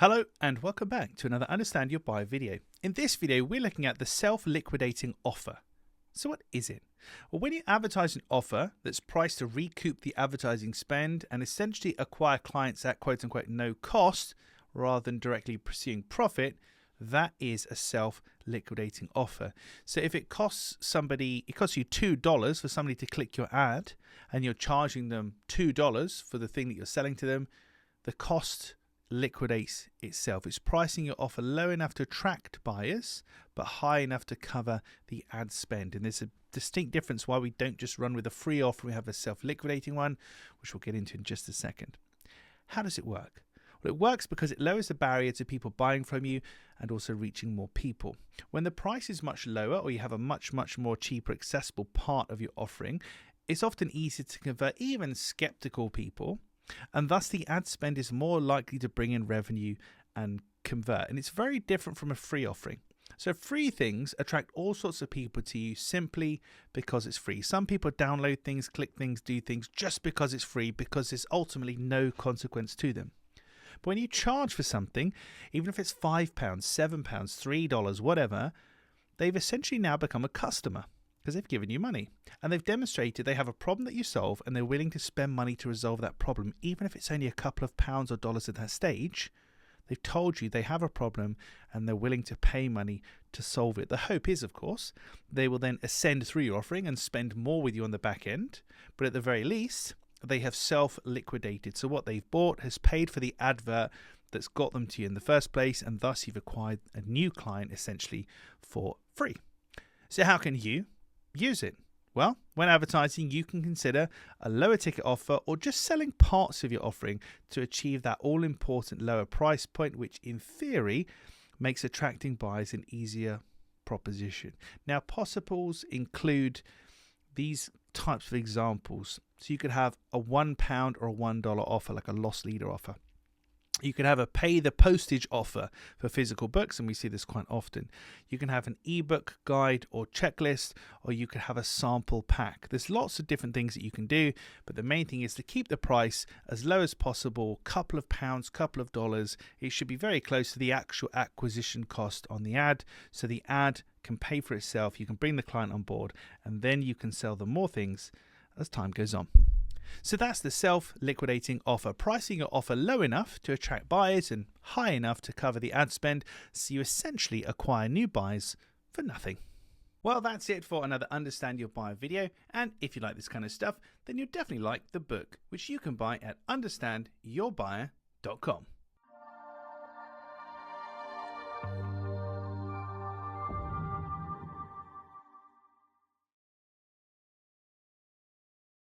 Hello and welcome back to another Understand Your Buyer video. In this video, we're looking at the self-liquidating offer. So what is it? Well, when you advertise an offer that's priced to recoup the advertising spend and essentially acquire clients at quote-unquote no cost rather than directly pursuing profit, that is a self-liquidating offer. So if it costs you $2 for somebody to click your ad and you're charging them $2 for the thing that you're selling to them, the cost liquidates itself. It's pricing your offer low enough to attract buyers, but high enough to cover the ad spend. And there's a distinct difference why we don't just run with a free offer. We have a self-liquidating one, which we'll get into in just a second. How does it work? Well, it works because it lowers the barrier to people buying from you and also reaching more people. When the price is much lower or you have a much more cheaper, accessible part of your offering, it's often easier to convert even skeptical people, and thus the ad spend is more likely to bring in revenue and convert. And it's very different from a free offering. So free things attract all sorts of people to you simply because it's free. Some people download things, click things, do things just because it's free, because there's ultimately no consequence to them. But when you charge for something, even if it's £5, £7, $3, whatever, they've essentially now become a customer because they've given you money. And they've demonstrated they have a problem that you solve and they're willing to spend money to resolve that problem. Even if it's only a couple of pounds or dollars at that stage, they've told you they have a problem and they're willing to pay money to solve it. The hope is, of course, they will then ascend through your offering and spend more with you on the back end. But at the very least, they have self-liquidated. So what they've bought has paid for the advert that's got them to you in the first place, and thus you've acquired a new client essentially for free. So how can you use it? Well, when advertising, you can consider a lower ticket offer or just selling parts of your offering to achieve that all-important lower price point, which in theory makes attracting buyers an easier proposition. Now, possibles include these types of examples. So you could have a £1 or a $1 offer, like a loss leader offer. You can have a pay the postage offer for physical books, and we see this quite often. You can have an ebook guide or checklist, or you could have a sample pack. There's lots of different things that you can do, but the main thing is to keep the price as low as possible, couple of pounds, couple of dollars. It should be very close to the actual acquisition cost on the ad, so the ad can pay for itself, you can bring the client on board, and then you can sell them more things as time goes on. So that's the self-liquidating offer, pricing your offer low enough to attract buyers and high enough to cover the ad spend, so you essentially acquire new buyers for nothing. Well, that's it for another Understand Your Buyer video, and if you like this kind of stuff, then you'll definitely like the book, which you can buy at understandyourbuyer.com.